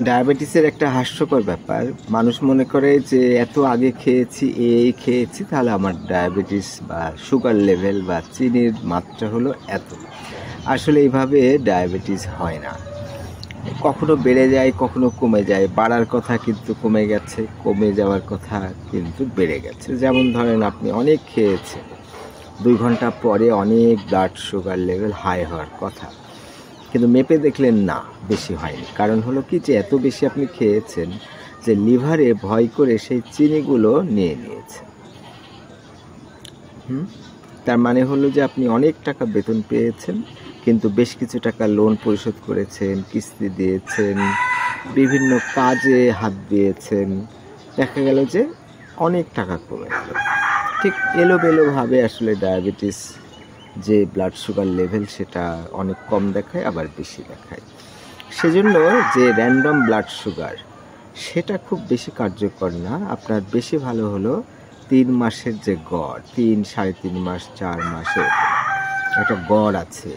ডায়াবেটিসের একটা হাস্যকর ব্যাপার। মানুষ মনে করে যে এত আগে খেয়েছি, এই খেয়েছি, তাহলে আমার ডায়াবেটিস বা সুগার লেভেল বা চিনির মাত্রা হলো এত। আসলে এইভাবে ডায়াবেটিস হয় না। কখনো বেড়ে যায়, কখনো কমে যায়। বাড়ার কথা কিন্তু কমে গেছে, কমে যাওয়ার কথা কিন্তু বেড়ে গেছে। যেমন ধরেন আপনি অনেক খেয়েছেন, 2 ঘন্টা পরে অনেক ব্লাড সুগার লেভেল হাই হওয়ার কথা, কিন্তু মেপে দেখলেন না, বেশি হয়নি। কারণ হলো কি, যে এত বেশি আপনি খেয়েছেন যে লিভারে ভয় করে সেই চিনিগুলো নিয়ে নিয়েছে। তার মানে হলো যে আপনি অনেক টাকা বেতন পেয়েছেন, কিন্তু বেশ কিছু টাকা লোন পরিশোধ করেছেন, কিস্তি দিয়েছেন, বিভিন্ন কাজে হাত দিয়েছেন, দেখা গেল যে অনেক টাকা কমে গেল। ঠিক এলোমেলোভাবে আসলে ডায়াবেটিস যে ব্লাড সুগার লেভেল সেটা অনেক কম দেখায়, আবার বেশি দেখায়। সেজন্য যে র্যান্ডম ব্লাড সুগার সেটা খুব বেশি কার্যকর না। আপনার বেশি ভালো হলো 3 মাসের যে গড়, 3, 3.5 মাস, 4 মাসের একটা গড় আছে,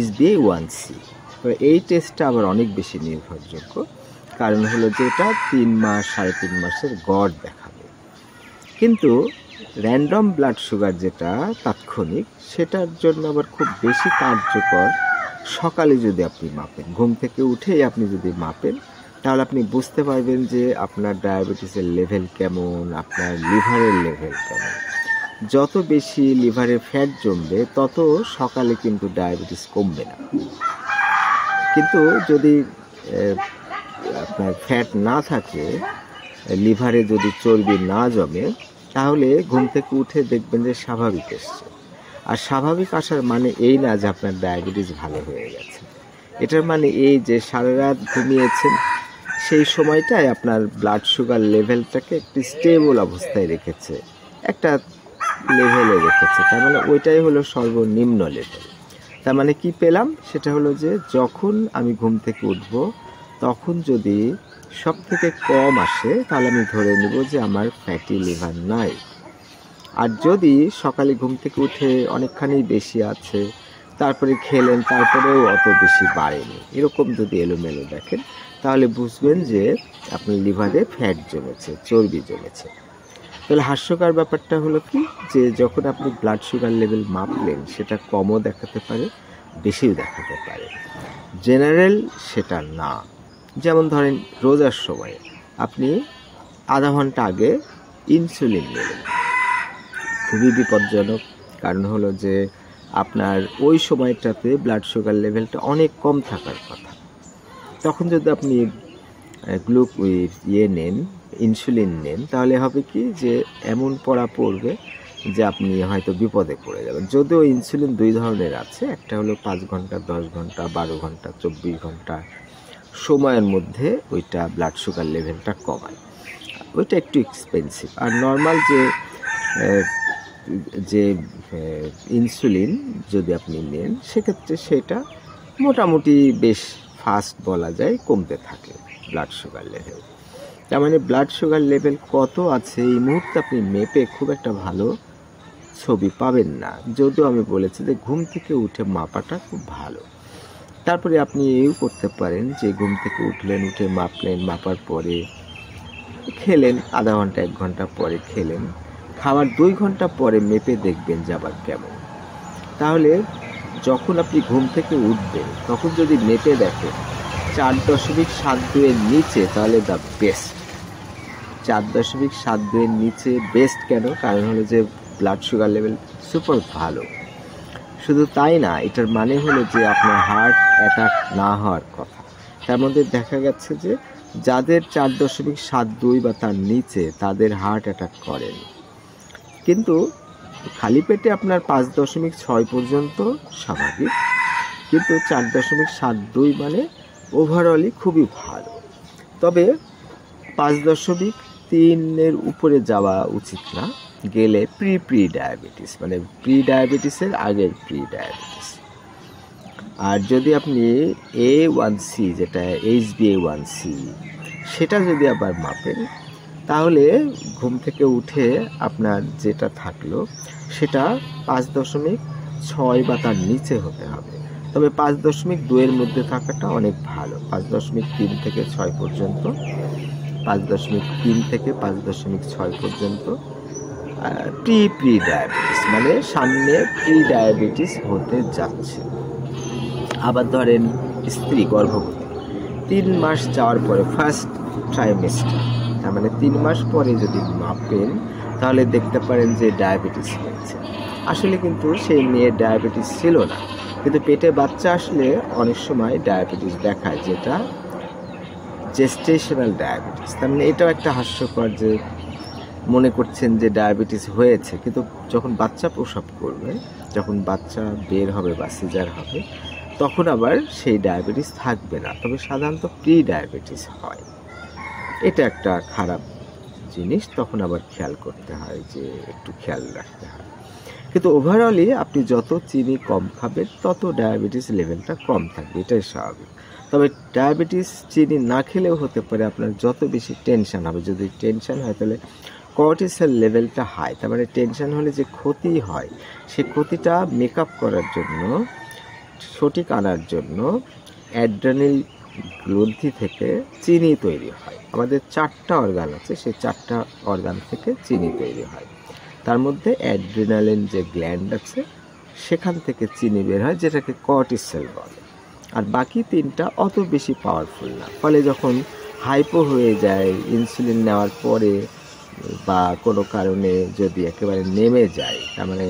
HbA1c। তো এই টেস্টটা আবার অনেক বেশি নির্ভরযোগ্য। কারণ হলো যে এটা 3 মাস, 3.5 মাসের গড় দেখাবে। কিন্তু র্যান্ডম ব্লাড সুগার যেটা তাৎক্ষণিক, সেটার জন্য আবার খুব বেশি কার্যকর সকালে যদি আপনি মাপেন, ঘুম থেকে উঠেই আপনি যদি মাপেন, তাহলে আপনি বুঝতে পারবেন যে আপনার ডায়াবেটিসের লেভেল কেমন, আপনার লিভারের লেভেল কেমন। যত বেশি লিভারে ফ্যাট জমবে, তত সকালে কিন্তু ডায়াবেটিস কমবে না। কিন্তু যদি আপনার ফ্যাট না থাকে, লিভারে যদি চর্বি না জমে, তাহলে ঘুম থেকে উঠে দেখবেন যে স্বাভাবিক এসছে। আর স্বাভাবিক আসার মানে এই না যে আপনার ডায়াবেটিস ভালো হয়ে গেছে। এটার মানে এই যে সারা রাত ঘুমিয়েছেন, সেই সময়টায় আপনার ব্লাড সুগার লেভেলটাকে একটি স্টেবল অবস্থায় রেখেছে, একটা লেভেলে রেখেছে। তার মানে ওইটাই হলো সর্বনিম্ন লেভেল। তার মানে কি পেলাম, সেটা হলো যে যখন আমি ঘুম থেকে উঠব, তখন যদি সব থেকে কম আসে, তাহলে আমি ধরে নেব যে আমার ফ্যাটি লিভার নাই। আর যদি সকালে ঘুম থেকে উঠে অনেকখানি বেশি আছে, তারপরে খেলেন, তারপরেও অত বেশি বাড়েনি, এরকম যদি এলোমেলো দেখেন, তাহলে বুঝবেন যে আপনার লিভারে ফ্যাট জমেছে, চর্বি জমেছে। তাহলে হাস্যকর ব্যাপারটা হলো কি, যে যখন আপনি ব্লাড সুগার লেভেল মাপলেন, সেটা কমও দেখাতে পারে, বেশিও দেখাতে পারে। জেনারেল সেটা না। যেমন ধরেন রোজার সময় আপনি আধা ঘন্টা আগে ইনসুলিন নেবেন, খুবই বিপজ্জনক। কারণ হলো যে আপনার ওই সময়টাতে ব্লাড সুগার লেভেলটা অনেক কম থাকার কথা। তখন যদি আপনি নেন, ইনসুলিন নেন, তাহলে হবে কি, যে এমন পড়া পড়বে যে আপনি হয়তো বিপদে পড়ে যাবেন। যদিও ইনসুলিন 2 ধরনের আছে, একটা হলো 5 ঘন্টা, 10 ঘন্টা, 12 ঘন্টা, 24 ঘন্টা সময়ের মধ্যে ওইটা ব্লাড সুগার লেভেলটা কমায়, ওইটা একটু এক্সপেন্সিভ। আর নর্মাল যে ইনসুলিন যদি আপনি নেন, সেক্ষেত্রে সেটা মোটামুটি বেশ ফাস্ট বলা যায় কমতে থাকে ব্লাড সুগার লেভেল। তার মানে ব্লাড সুগার লেভেল কত আছে এই মুহূর্তে আপনি মেপে খুব একটা ভালো ছবি পাবেন না। যদিও আমি বলেছি যে ঘুম থেকে উঠে মাপাটা খুব ভালো। তারপরে আপনি এও করতে পারেন যে ঘুম থেকে উঠলেন, উঠে মাপলেন, মাপার পরে খেলেন, আধা ঘন্টা 1 ঘন্টা পরে খেলেন, খাওয়ার 2 ঘন্টা পরে মেপে দেখবেন যে আবার কেমন। তাহলে যখন আপনি ঘুম থেকে উঠবেন, তখন যদি মেপে দেখেন 4.72 এর নিচে, তাহলে দ্য বেস্ট। 4.72 এর নিচে বেস্ট কেন? কারণ হলো যে ব্লাড সুগার লেভেল সুপার ভালো। শুধু তাই না, এটার মানে হলো যে আপনার হার্ট অ্যাটাক না হওয়ার কথা। তার মধ্যে দেখা গেছে যে যাদের 4.72 বা তার নিচে, তাদের হার্ট অ্যাটাক করেনি। কিন্তু খালি পেটে আপনার 5.6 পর্যন্ত স্বাভাবিক, কিন্তু 4.72 মানে ওভারঅলই খুবই ভালো। তবে 5.3 উপরে যাওয়া উচিত না, গেলে প্রি ডায়াবেটিস, মানে প্রি ডায়াবেটিসের আগের প্রি ডায়াবেটিস। আর যদি আপনি A1C, যেটা HbA1c, সেটা যদি আবার মাপেন, তাহলে ঘুম থেকে উঠে আপনার যেটা থাকলো সেটা 5.6 বা তার নিচে হতে হবে। তবে 5.2 এর মধ্যে থাকাটা অনেক ভালো। 5.3 থেকে 6 পর্যন্ত, 5.3 থেকে 5.6 পর্যন্ত প্রি ডায়াবেটিস, মানে সামনে প্রি ডায়াবেটিস হতে যাচ্ছে। আবার ধরেন স্ত্রী গর্ভবতী, 3 মাস যাওয়ার পরে ফার্স্ট ট্রাইমেস্টার, তার মানে 3 মাস পরে যদি মাপেন তাহলে দেখতে পারেন যে ডায়াবেটিস হয়েছে। আসলে কিন্তু সেই মেয়ের ডায়াবেটিস ছিল না, কিন্তু পেটে বাচ্চা আসলে অনেক সময় ডায়াবেটিস দেখায়, যেটা জেস্টেশনাল ডায়াবেটিস। তার মানে এটাও একটা হাস্যকর যে মনে করছেন যে ডায়াবেটিস হয়েছে, কিন্তু যখন বাচ্চা প্রসব করবে, যখন বাচ্চা বের হবে বা সিজার হবে, তখন আবার সেই ডায়াবেটিস থাকবে না, তবে সাধারণত প্রি ডায়াবেটিস হয়। এটা একটা খারাপ জিনিস, তখন আবার খেয়াল করতে হয়, যে একটু খেয়াল রাখতে হয়। কিন্তু ওভারঅলি আপনি যত চিনি কম খাবেন তত ডায়াবেটিস লেভেলটা কম থাকবে, এটাই স্বাভাবিক। তবে ডায়াবেটিস চিনি না খেলেও হতে পারে আপনার যত বেশি টেনশন হবে, যদি টেনশন হয় তাহলে কর্টিসল লেভেলটা হাই, তার মানে টেনশন হলে যে ক্ষতি হয় সে ক্ষতিটা মেকআপ করার জন্য, সঠিক আনার জন্য অ্যাড্রেনাল গ্রন্থি থেকে চিনি তৈরি হয়। আমাদের 4টা অর্গান আছে, সেই 4টা অর্গান থেকে চিনি তৈরি হয়। তার মধ্যে অ্যাড্রিনালিন যে গ্ল্যান্ড আছে সেখান থেকে চিনি বের হয়, যেটাকে কর্টিসল বলে। আর বাকি 3টা অত বেশি পাওয়ারফুল না, ফলে যখন হাইপো হয়ে যায় ইনসুলিন নেওয়ার পরে বা কোনো কারণে যদি একেবারে নেমে যায়, তার মানে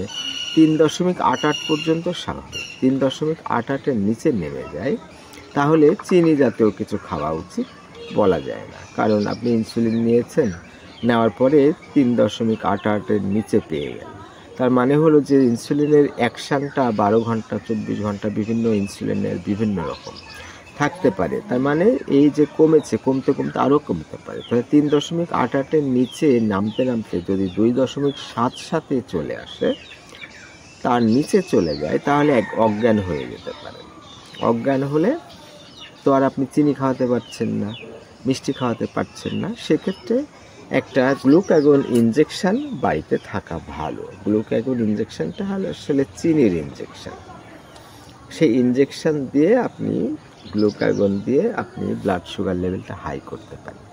3.88 পর্যন্ত স্বাভাবিক, 3.88-এর নিচে নেমে যায়, তাহলে চিনি জাতীয় কিছু খাওয়া উচিত বলা যায় না। কারণ আপনি ইনসুলিন নিয়েছেন, নেওয়ার পরে 3.88-এর নিচে পেয়ে গেল, তার মানে হলো যে ইনসুলিনের অ্যাকশানটা 12 ঘন্টা 24 ঘন্টা বিভিন্ন ইনসুলিনের বিভিন্ন রকম থাকতে পারে। তার মানে এই যে কমেছে, কমতে কমতে আরও কমতে পারে। তাহলে 3.88-এর নিচে নামতে নামতে যদি 2.77-এ চলে আসে, তার নিচে চলে যায়, তাহলে অজ্ঞান হয়ে যেতে পারে। অজ্ঞান হলে তো আর আপনি চিনি খাওয়াতে পারছেন না, মিষ্টি খাওয়াতে পারছেন না, সেক্ষেত্রে একটা গ্লুকাগন ইনজেকশন বাড়িতে থাকা ভালো। গ্লুকাগন ইনজেকশনটা হলো আসলে চিনির ইনজেকশন। সেই ইনজেকশন দিয়ে আপনি, গ্লুকাগন দিয়ে আপনি ব্লাড সুগার লেভেলটা হাই করতে পারেন।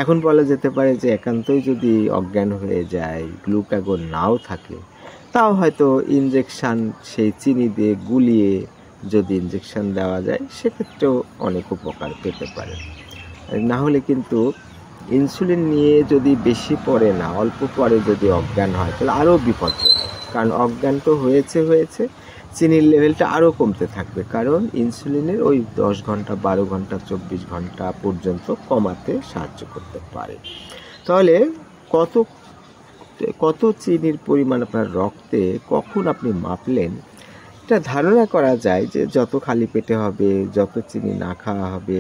এখন বলা যেতে পারে যে একান্তই যদি অজ্ঞান হয়ে যায়, গ্লুকাগন নাও থাকে, তাও হয়তো ইনজেকশন সেই চিনি দিয়ে গুলিয়ে যদি ইনজেকশন দেওয়া যায়, সেক্ষেত্রেও অনেক উপকার পেতে পারে। না হলে কিন্তু ইনসুলিন নিয়ে যদি বেশি পরে না, অল্প পরে যদি অজ্ঞান হয়, তাহলে আরও বিপজ্জনক। কারণ অজ্ঞান তো হয়েছে, চিনির লেভেলটা আরও কমতে থাকবে, কারণ ইনসুলিনের ওই 10 ঘন্টা 12 ঘন্টা 24 ঘন্টা পর্যন্ত কমাতে সাহায্য করতে পারে। তাহলে কত চিনির পরিমাণ আপনার রক্তে কখন আপনি মাপলেন, এটা ধারণা করা যায় যে যত খালি পেটে হবে, যত চিনি না খাওয়া হবে,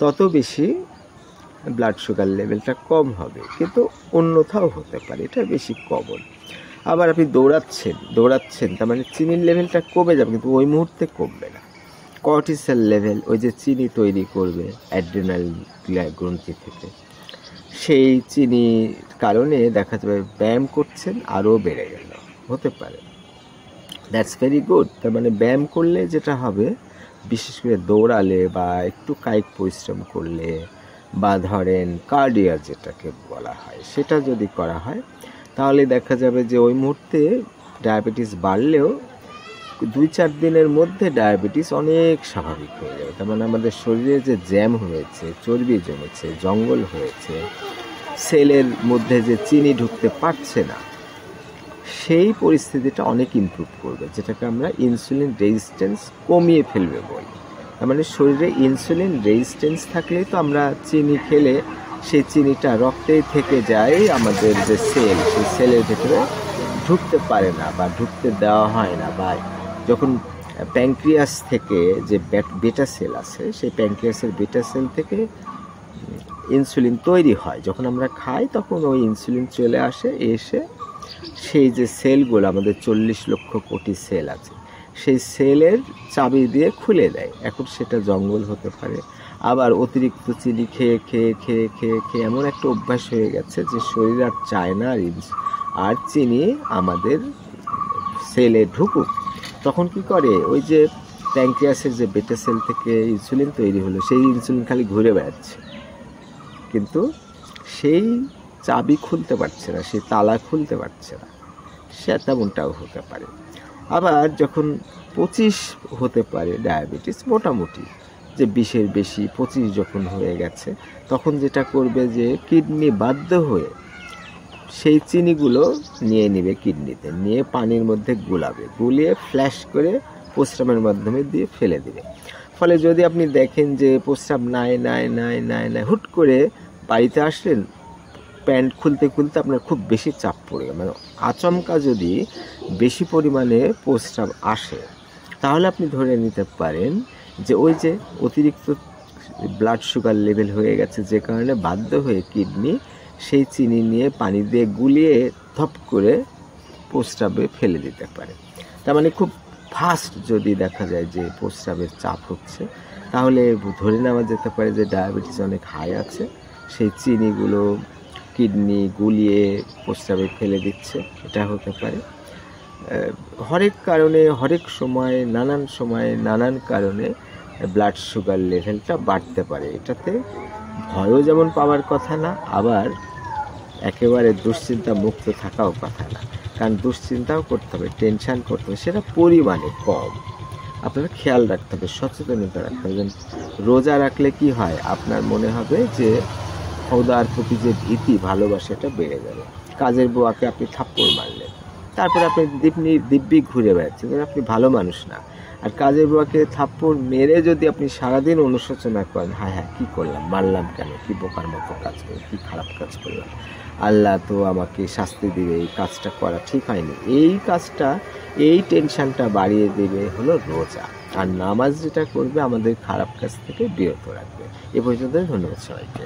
তত বেশি ব্লাড সুগার লেভেলটা কম হবে। কিন্তু অন্যথাও হতে পারে, এটা বেশি কমন। আবার আপনি দৌড়াচ্ছেন, তার মানে চিনির লেভেলটা কমে যাবে, কিন্তু ওই মুহূর্তে কমবে না। কর্টিসল লেভেল, ওই যে চিনি তৈরি করবে অ্যাড্রিনাল গ্রন্থি থেকে, সেই চিনির কারণে দেখা যাবে ব্যায়াম করছেন আরও বেড়ে গেল, হতে পারে। That's very good. তার মানে ব্যায়াম করলে যেটা হবে, বিশেষ করে দৌড়ালে বা একটু কায়িক পরিশ্রম করলে, বা ধরেন কার্ডিও যেটাকে বলা হয়, সেটা যদি করা হয়, তাহলে দেখা যাবে যে ওই মুহূর্তে ডায়াবেটিস বাড়লেও 2-4 দিনের মধ্যে ডায়াবেটিস অনেক স্বাভাবিক হয়ে যাবে। তার মানে আমাদের শরীরে যে জ্যাম হয়েছে, চর্বি জমেছে, জঙ্গল হয়েছে, সেলের মধ্যে যে চিনি ঢুকতে পারছে না, সেই পরিস্থিতিটা অনেক ইমপ্রুভ করবে, যেটাকে আমরা ইনসুলিন রেজিস্ট্যান্স কমিয়ে ফেলবে বলি। তার মানে শরীরে ইনসুলিন রেজিস্ট্যান্স থাকলেই তো আমরা চিনি খেলে সেই চিনিটা রক্তেই থেকে যায়, আমাদের যে সেল, সেই সেলের ভেতরে ঢুকতে পারে না বা ঢুকতে দেওয়া হয় না। বা যখন প্যানক্রিয়াস থেকে যে বেটা সেল আছে, সেই প্যানক্রিয়াসের বেটা সেল থেকে ইনসুলিন তৈরি হয়, যখন আমরা খাই তখন ওই ইনসুলিন চলে এসে সেই যে সেলগুলো, আমাদের 40 লক্ষ কোটি সেল আছে, সেই সেলের চাবি দিয়ে খুলে দেয়। এখন সেটা জঙ্গল হতে পারে, আবার অতিরিক্ত চিনি খেয়ে খেয়ে খেয়ে খেয়ে খেয়ে এমন একটা অভ্যাস হয়ে গেছে যে শরীর আর চায় না আর চিনি আমাদের সেলে ঢুকুক। তখন কি করে, ওই যে প্যানক্রিয়াসের যে বেটা সেল থেকে ইনসুলিন তৈরি হলো, সেই ইনসুলিন খালি ঘুরে বেড়াচ্ছে, কিন্তু সেই চাবি খুলতে পারছে না, সেই তালা খুলতে পারছে না। সে তেমনটাও হতে পারে। আবার যখন 25 হতে পারে ডায়াবেটিস, মোটামুটি যে 20-এর বেশি, 25 যখন হয়ে গেছে, তখন যেটা করবে যে কিডনি বাধ্য হয়ে সেই চিনিগুলো নিয়ে নেবে, কিডনিতে নিয়ে পানির মধ্যে গুলাবে, গুলিয়ে ফ্ল্যাশ করে প্রস্রাবের মাধ্যমে দিয়ে ফেলে দেবে। ফলে যদি আপনি দেখেন যে প্রস্রাব নাই, হুট করে বাড়িতে আসলেন, প্যান্ট খুলতে খুলতে আপনার খুব বেশি চাপ পড়ে গেল, মানে আচমকা যদি বেশি পরিমাণে প্রস্রাব আসে, তাহলে আপনি ধরে নিতে পারেন যে ওই যে অতিরিক্ত ব্লাড সুগার লেভেল হয়ে গেছে, যে কারণে বাধ্য হয়ে কিডনি সেই চিনি নিয়ে পানি দিয়ে গুলিয়ে ধপ করে প্রস্রাবে ফেলে দিতে পারে। তার মানে খুব ফাস্ট যদি দেখা যায় যে প্রস্রাবের চাপ হচ্ছে, তাহলে ধরে নেওয়া যেতে পারে যে ডায়াবেটিস অনেক হাই আছে। সেই চিনিগুলো কিডনি গুলিয়ে প্রস্রাবে ফেলে দিচ্ছে, এটা হতে পারে। হরেক কারণে, হরেক সময়, নানান কারণে ব্লাড সুগার লেভেলটা বাড়তে পারে। এটাতে ভয়ও যেমন পাওয়ার কথা না, আবার একেবারে দুশ্চিন্তা মুক্ত থাকাও কথা না, কারণ দুশ্চিন্তাও করতে হবে, টেনশান করতে হবে, সেটা পরিমাণে কম। আপনারা খেয়াল রাখতে হবে, সচেতনতা রাখতে হবে। রোজা রাখলে কি হয়, আপনার মনে হবে যে খোদার প্রতি যে ভীতি, ভালোবাসাটা বেড়ে যাবে। কাজের বুয়াকে আপনি থাপ্পড় মারলেন, তারপরে আপনি দিব্যি ঘুরে বেড়াচ্ছেন, আপনি ভালো মানুষ না। আর কাজের বুয়াকে থাপ্পড় মেরে যদি আপনি সারাদিন অনুশোচনা করেন, হ্যাঁ কী করলাম, মারলাম কেন, কি বোকার মতো কাজ করে, কি খারাপ কাজ করলাম, আল্লাহ তো আমাকে শাস্তি দিবে, এই কাজটা করা ঠিক হয়নি, এই কাজটা, এই টেনশনটা বাড়িয়ে দেবে হলো রোজা। আর নামাজ যেটা করবে আমাদের খারাপ কাজ থেকে বিরত রাখবে। এ পর্যন্ত ধন্যবাদ সবাইকে।